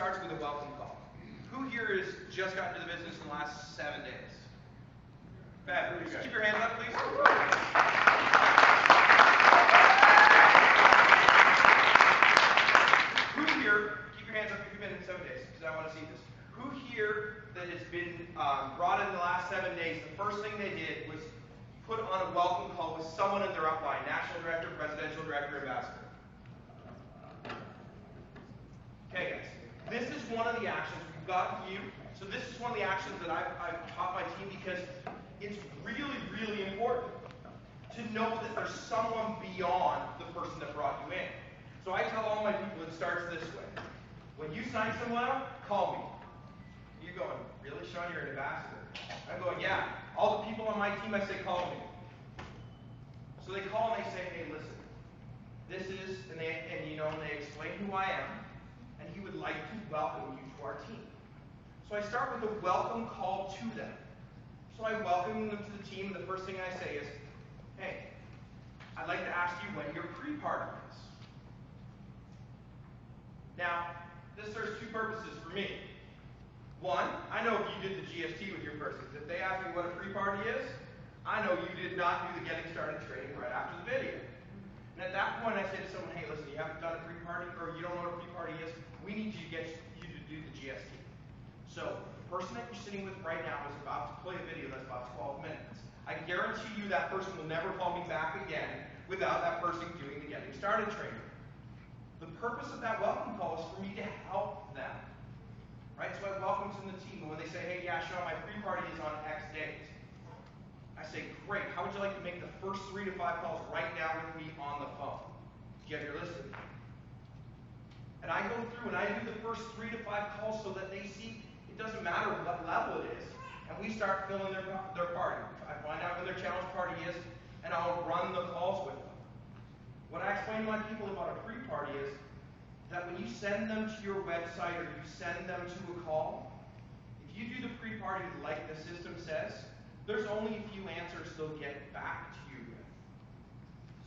starts with a welcome call. Who here has just gotten to the business in the last 7 days? Fabulous. Keep your hands up, please. Who here, keep your hands up if you've been in 7 days, because I want to see this. Who here that has been brought in the last 7 days, the first thing they did was put on a welcome call with someone in their upline, national director, presidential director, ambassador? Okay, guys. This is one of the actions we've got you. So this is one of the actions that I've taught my team because it's really, really important to know that there's someone beyond the person that brought you in. So I tell all my people it starts this way. When you sign someone up, call me. You're going, really, Sean, you're an ambassador? I'm going, yeah. All the people on my team, I say, call me. So they call and they say, hey, listen, this is, and they explain who I am, and he would like to welcome you to our team. So I start with a welcome call to them. So I welcome them to the team, and the first thing I say is, hey, I'd like to ask you when your pre-party is. Now, this serves two purposes for me. One, I know if you did the GST with your person. If they ask me what a pre-party is, I know you did not do the getting started training right after the video. And at that point, I say to someone, hey, listen, you haven't done a pre-party, or you don't know what a pre-party is, we need you to do the GST. So the person that you're sitting with right now is about to play a video that's about 12 minutes. I guarantee you that person will never call me back again without that person doing the getting started training. The purpose of that welcome call is for me to help them. Right? So I welcome them to the team, and when they say, hey, yeah, Sean, my pre-party is on X date, I say, great, how would you like to make the first 3 to 5 calls right now with me on the phone? Do you have your list of them? And I go through and I do the first 3 to 5 calls so that they see it doesn't matter what level it is, and we start filling their party. I find out when their challenge party is, and I'll run the calls with them. What I explain to my people about a pre-party is that when you send them to your website or you send them to a call, if you do the pre-party like the system says, there's only a few answers they'll get back to you with.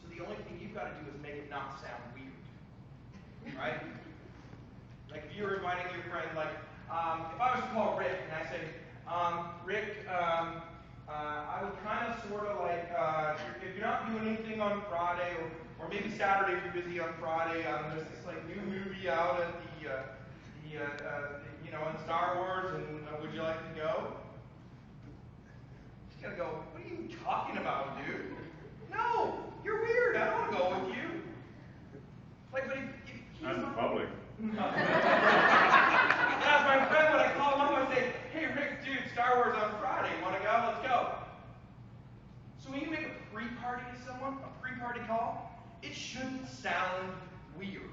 So the only thing you've got to do is make it not sound weird. Right? Like if you're inviting your friend, like, if I was to call Rick and I say, Rick, I would kind of sort of like, if you're not doing anything on Friday, or maybe Saturday if you're busy on Friday, there's this like new movie out at in Star Wars, and would you like to go? He's gonna go, what are you talking about, dude? No, you're weird. I don't want to go with you. Like, but if he's not in public. As my friend, when I call him up, I say, hey, Rick, dude, Star Wars on Friday. Want to go? Let's go. So when you make a pre-party to someone, a pre-party call, it shouldn't sound weird.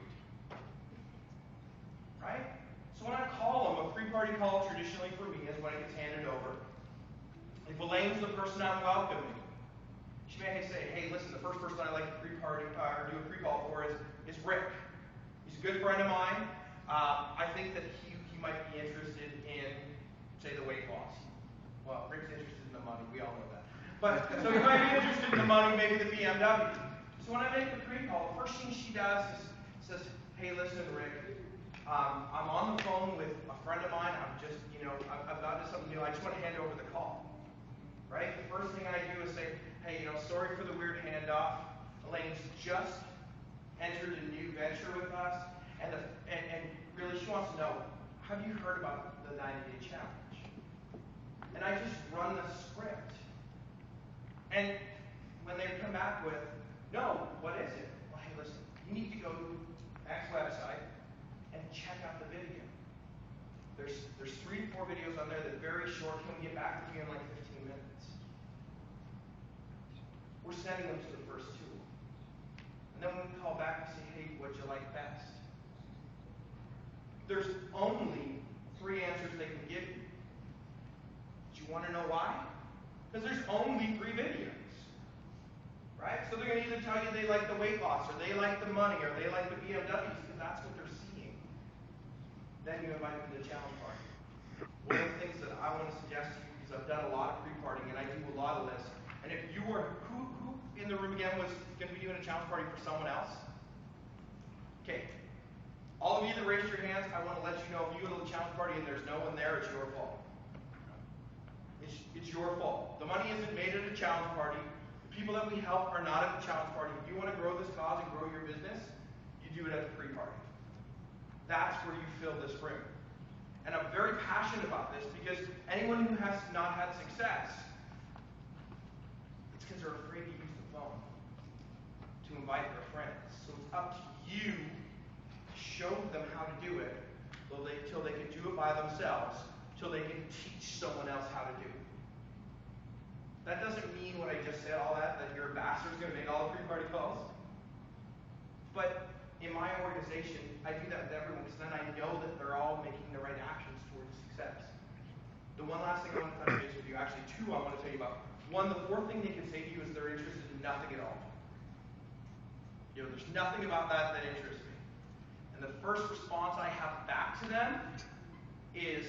Right? So when I call them, a pre-party call traditionally for me is when it gets handed over. If Elaine's the person I'm welcoming, she may say, hey, listen, the first person I like to pre-party or do a pre-call for is Rick. He's a good friend of mine. I think that he might be interested in, say, the weight loss. Well, Rick's interested in the money. We all know that. But so he might be interested in the money, maybe the BMW. So when I make the pre-call, the first thing she does is says, hey, listen, Rick, I'm on the phone with a friend of mine. I've gotten to something new. I just want to hand over the call. Right? The first thing I do is say, hey, sorry for the weird handoff. Elaine's just entered a new venture with us, and really she wants to know, have you heard about the 90-day challenge? And I just run the script. And when they come back with, no, what is it? Well, hey, listen, you need to go to X website and check out the video. There's 3 to 4 videos on there that are very short. Can we get back with you in like 15 minutes? We're sending them to the first 2. And then we call back and say, hey, what'd you like best? There's only 3 answers they can give you. Do you want to know why? Because there's only 3 videos. Right? So they're going to either tell you they like the weight loss, or they like the money, or they like the BMWs, because that's what they're seeing. Then you invite them to the challenge party. One of the things that I want to suggest to you, because I've done a lot of pre-partying, and I do a lot of this, and if you were, who in the room again was going to be doing a challenge party for someone else? Okay. All of you that raised your hands, I want to let you know if you It's your fault. The money isn't made at a challenge party. The people that we help are not at the challenge party. If you want to grow this cause and grow your business, you do it at the pre-party. That's where you fill this room. And I'm very passionate about this because anyone who has not had success, it's because they're afraid to use the phone to invite their friends. So it's up to you to show them how to do it till they can do it by themselves, till they can teach someone else how to do it. That doesn't mean what I just said, all that your ambassador is going to make all the pre-party calls. But in my organization, I do that with everyone because then I know that they're all making the right actions towards success. The one last thing I want to touch base with you, actually two I want to tell you about. One, the fourth thing they can say to you is they're interested in nothing at all. There's nothing about that interests me. And the first response I have back to them is,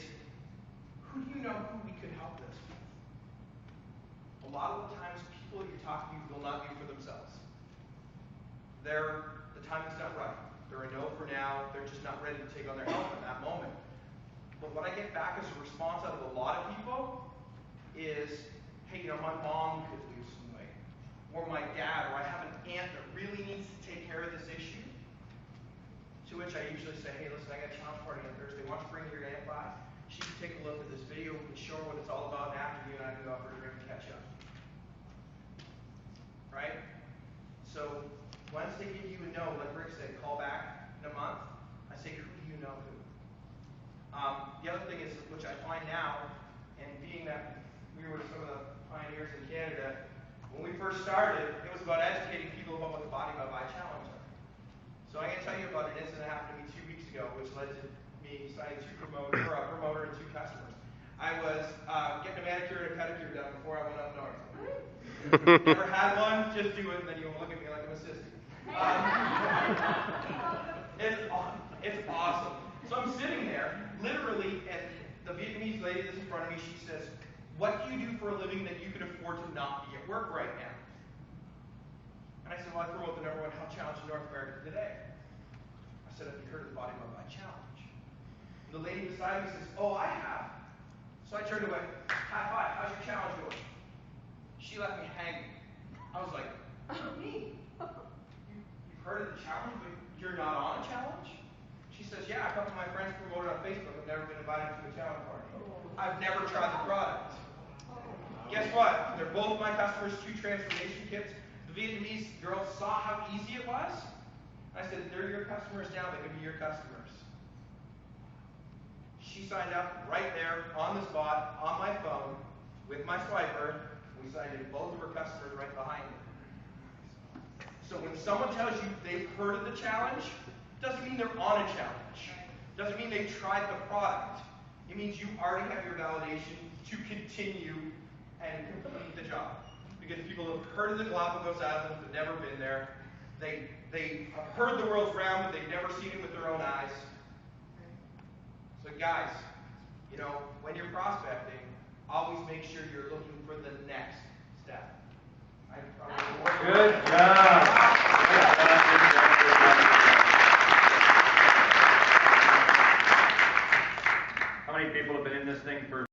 who do you know who we could help this with? A lot of the times, people that you talk to will not be for themselves. The timing's not right. They're a no for now. They're just not ready to take on their help in that moment. But what I get back as a response out of a lot of people is, hey, my mom could lose some weight. Or my dad, or I have an aunt that really needs to take care of this issue. To which I usually say, hey, listen, I got a challenge party on Thursday. Why don't you bring your aunt by? She can take a look at this video. We can show her what it's all about. And after you and I can go out for a drink and catch up. Right? So once they give you a no, like Rick said, call back in a month. I say, who do you know who? The other thing is, which I find now, and being that we were some of the pioneers in Canada, when we first started, it was about educating people about what the Body by Buy Challenge are. So I'm going to tell you about an incident that happened to me 2 weeks ago, which led to me signing a promoter and 2 customers. I was getting a manicure and a pedicure done before I went up north. Never had one, just do it, and then you'll look at me like I'm a sissy. It's awesome. So I'm sitting there, literally, and the Vietnamese lady that's in front of me, she says, what do you do for a living that you can afford to not be at work right now? And I said, well, I promote the #1 health challenge in North America today. I said, have you heard of the Body by Buy Challenge? The lady beside me says, oh, I have. So I turned away, high five, how's your challenge going? She left me hanging. I was like, me? You've heard of the challenge, but you're not on a challenge? She says, yeah, a couple of my friends promoted on Facebook. I've never been invited to a challenge party. I've never tried the product. Guess what? They're both my customers, 2 transformation kits. The Vietnamese girls saw how easy it was. I said, they're your customers now. They can be your customers. She signed up right there, on the spot, on my phone, with my swiper. We signed in both of her customers right behind me. So when someone tells you they've heard of the challenge, doesn't mean they're on a challenge. Doesn't mean they've tried the product. It means you already have your validation to continue and complete the job. Because people have heard of the Galapagos Islands, they've never been there. They have heard the world's round, but they've never seen it with their own eyes. So guys, when you're prospecting, always make sure you're looking for the next step. Good job.